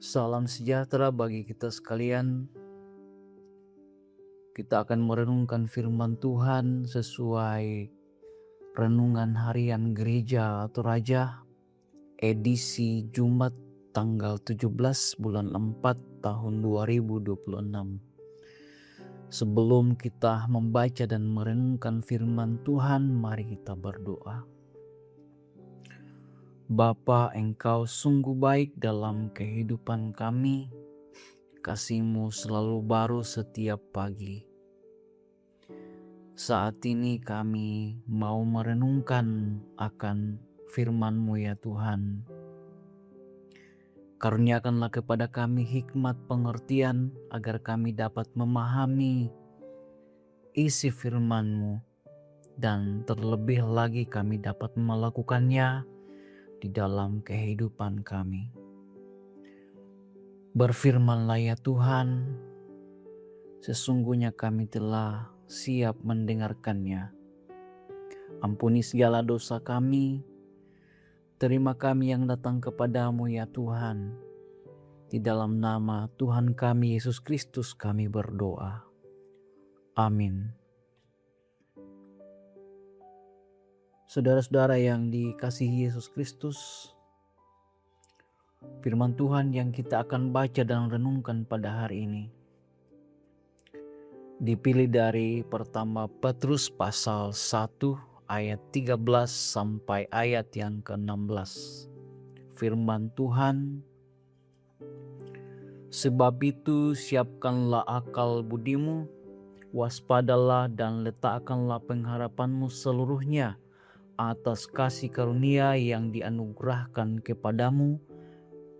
Salam sejahtera bagi kita sekalian. Kita akan merenungkan firman Tuhan sesuai renungan harian gereja atau raja edisi Jumat tanggal 17 bulan 4 tahun 2026. Sebelum kita membaca dan merenungkan firman Tuhan, mari kita berdoa. Bapa, Engkau sungguh baik dalam kehidupan kami. Kasih-Mu selalu baru setiap pagi. Saat ini kami mau merenungkan akan firman-Mu ya Tuhan. Karuniakanlah kepada kami hikmat pengertian agar kami dapat memahami isi firman-Mu dan terlebih lagi kami dapat melakukannya di dalam kehidupan kami. Berfirmanlah ya Tuhan, sesungguhnya kami telah siap mendengarkannya. Ampuni segala dosa kami, terima kami yang datang kepadamu ya Tuhan. Di dalam nama Tuhan kami Yesus Kristus kami berdoa. Amin. Saudara-saudara yang dikasihi Yesus Kristus, firman Tuhan yang kita akan baca dan renungkan pada hari ini dipilih dari pertama Petrus pasal 1 ayat 13 sampai ayat yang ke-16. Firman Tuhan, sebab itu siapkanlah akal budimu, waspadalah dan letakkanlah pengharapanmu seluruhnya atas kasih karunia yang dianugerahkan kepadamu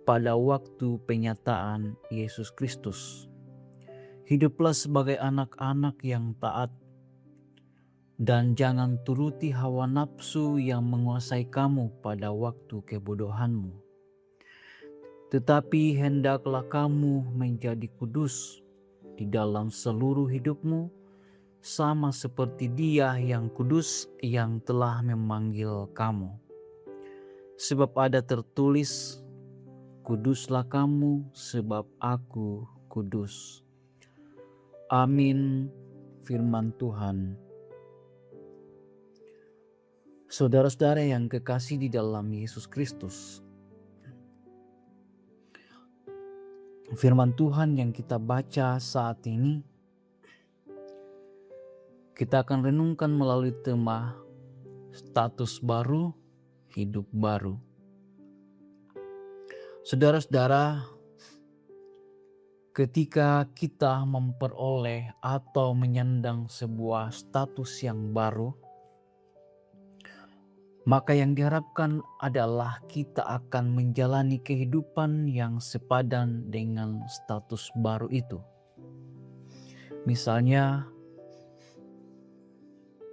pada waktu penyataan Yesus Kristus. Hiduplah sebagai anak-anak yang taat, dan jangan turuti hawa nafsu yang menguasai kamu pada waktu kebodohanmu. Tetapi hendaklah kamu menjadi kudus di dalam seluruh hidupmu, sama seperti Dia yang kudus yang telah memanggil kamu. Sebab ada tertulis, kuduslah kamu sebab aku kudus. Amin. Firman Tuhan. Saudara-saudara yang kekasih di dalam Yesus Kristus, firman Tuhan yang kita baca saat ini, kita akan renungkan melalui tema status baru, hidup baru. Saudara-saudara, ketika kita memperoleh atau menyandang sebuah status yang baru, maka yang diharapkan adalah kita akan menjalani kehidupan yang sepadan dengan status baru itu. Misalnya,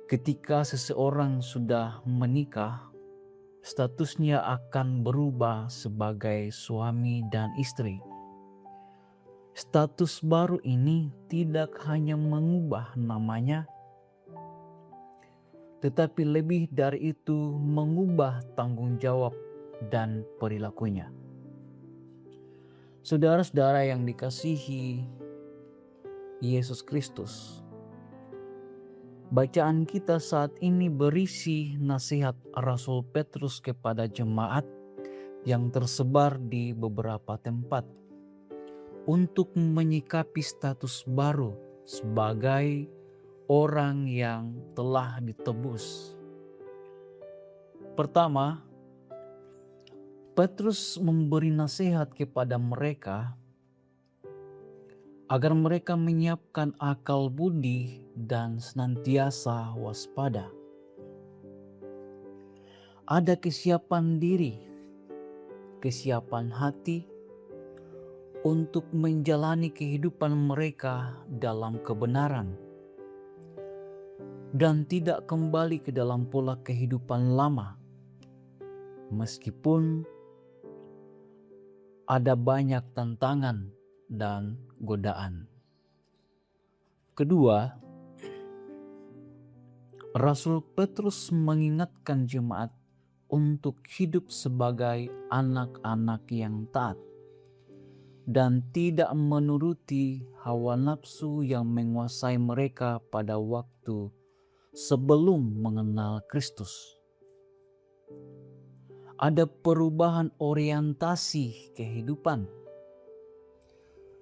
ketika seseorang sudah menikah, statusnya akan berubah sebagai suami dan istri. Status baru ini tidak hanya mengubah namanya, tetapi lebih dari itu mengubah tanggung jawab dan perilakunya. Saudara-saudara yang dikasihi Yesus Kristus, bacaan kita saat ini berisi nasihat Rasul Petrus kepada jemaat yang tersebar di beberapa tempat untuk menyikapi status baru sebagai orang yang telah ditebus. Pertama, Petrus memberi nasihat kepada mereka agar mereka menyiapkan akal budi dan senantiasa waspada. Ada kesiapan diri, kesiapan hati untuk menjalani kehidupan mereka dalam kebenaran dan tidak kembali ke dalam pola kehidupan lama, meskipun ada banyak tantangan dan godaan. Kedua, Rasul Petrus mengingatkan jemaat untuk hidup sebagai anak-anak yang taat. dan tidak menuruti hawa nafsu yang menguasai mereka pada waktu sebelum mengenal Kristus. Ada perubahan orientasi kehidupan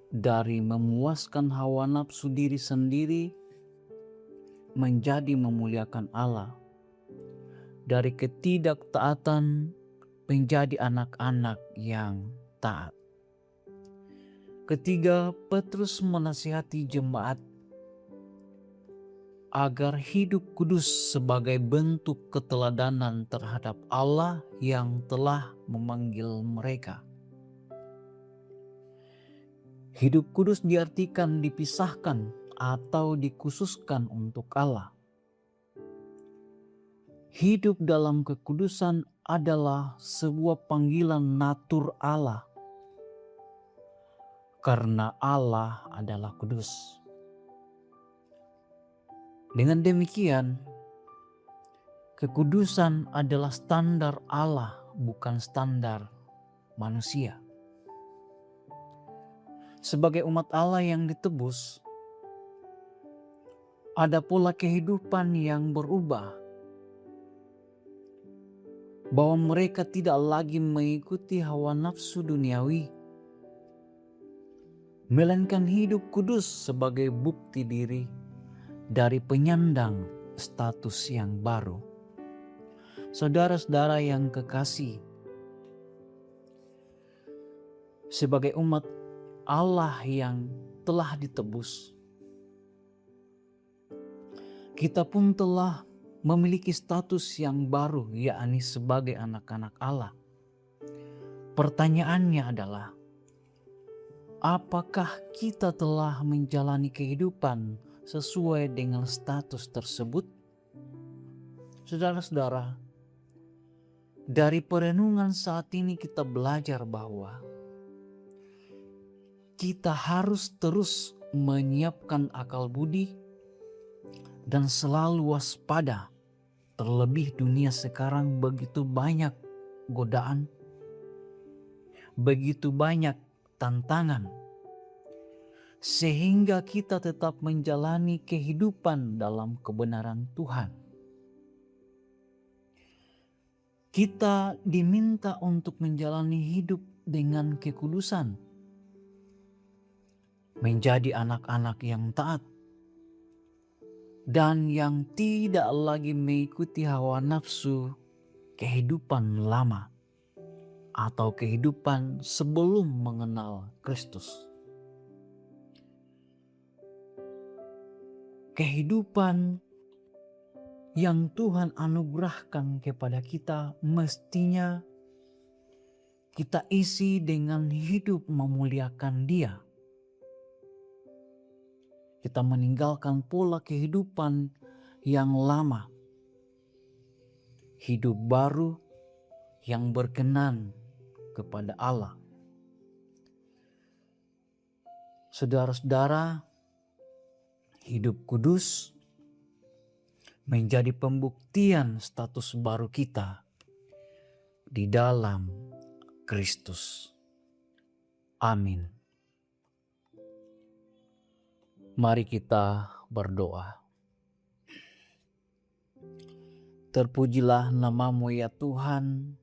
dari memuaskan hawa nafsu diri sendiri menjadi memuliakan Allah, dari ketidaktaatan menjadi anak-anak yang taat. Ketiga, Petrus menasihati jemaat agar hidup kudus sebagai bentuk keteladanan terhadap Allah yang telah memanggil mereka. Hidup kudus diartikan dipisahkan atau dikhususkan untuk Allah. Hidup dalam kekudusan adalah sebuah panggilan natur Allah, karena Allah adalah kudus. Dengan demikian, kekudusan adalah standar Allah, bukan standar manusia. Sebagai umat Allah yang ditebus, ada pola kehidupan yang berubah, bahwa mereka tidak lagi mengikuti hawa nafsu duniawi, melainkan hidup kudus sebagai bukti diri dari penyandang status yang baru. Saudara-saudara yang kekasih, sebagai umat Allah yang telah ditebus, kita pun telah memiliki status yang baru, yakni sebagai anak-anak Allah. Pertanyaannya adalah, apakah kita telah menjalani kehidupan sesuai dengan status tersebut? Saudara-saudara, dari perenungan saat ini kita belajar bahwa kita harus terus menyiapkan akal budi dan selalu waspada. Terlebih dunia sekarang begitu banyak godaan, begitu banyak tantangan, sehingga kita tetap menjalani kehidupan dalam kebenaran Tuhan. Kita diminta untuk menjalani hidup dengan kekudusan, menjadi anak-anak yang taat, dan yang tidak lagi mengikuti hawa nafsu kehidupan lama atau kehidupan sebelum mengenal Kristus. Kehidupan yang Tuhan anugerahkan kepada kita mestinya kita isi dengan hidup memuliakan Dia. Kita meninggalkan pola kehidupan yang lama, hidup baru yang berkenan kepada Allah. Saudara-saudara, hidup kudus menjadi pembuktian status baru kita di dalam Kristus. Amin. Mari kita berdoa. Terpujilah nama-Mu ya Tuhan,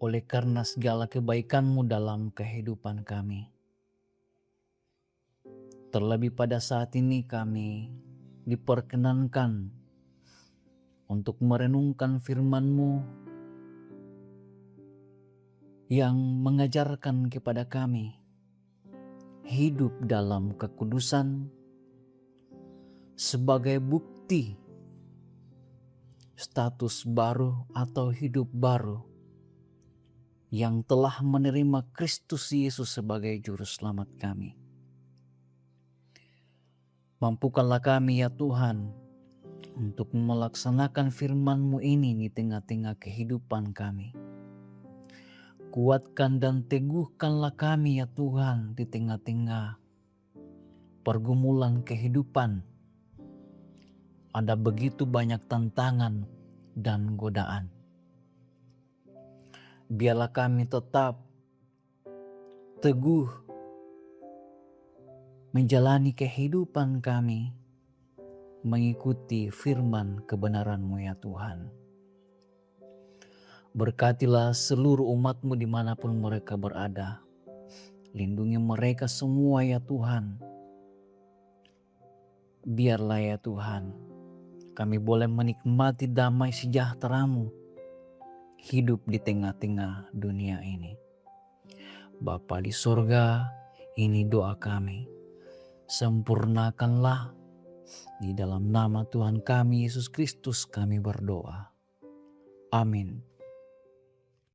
oleh karena segala kebaikan-Mu dalam kehidupan kami. Terlebih pada saat ini kami diperkenankan untuk merenungkan firman-Mu yang mengajarkan kepada kami hidup dalam kekudusan sebagai bukti status baru atau hidup baru yang telah menerima Kristus Yesus sebagai juru selamat kami. Mampukanlah kami ya Tuhan untuk melaksanakan firman-Mu ini di tengah-tengah kehidupan kami. Kuatkan dan teguhkanlah kami ya Tuhan di tengah-tengah pergumulan kehidupan. Ada begitu banyak tantangan dan godaan. Biarlah kami tetap teguh menjalani kehidupan kami, mengikuti firman kebenaran-Mu ya Tuhan. Berkatilah seluruh umat-Mu dimanapun mereka berada. Lindungi mereka semua ya Tuhan. Biarlah ya Tuhan, kami boleh menikmati damai sejahtera-Mu hidup di tengah-tengah dunia ini. Bapa di sorga, ini doa kami. Sempurnakanlah di dalam nama Tuhan kami Yesus Kristus kami berdoa. Amin.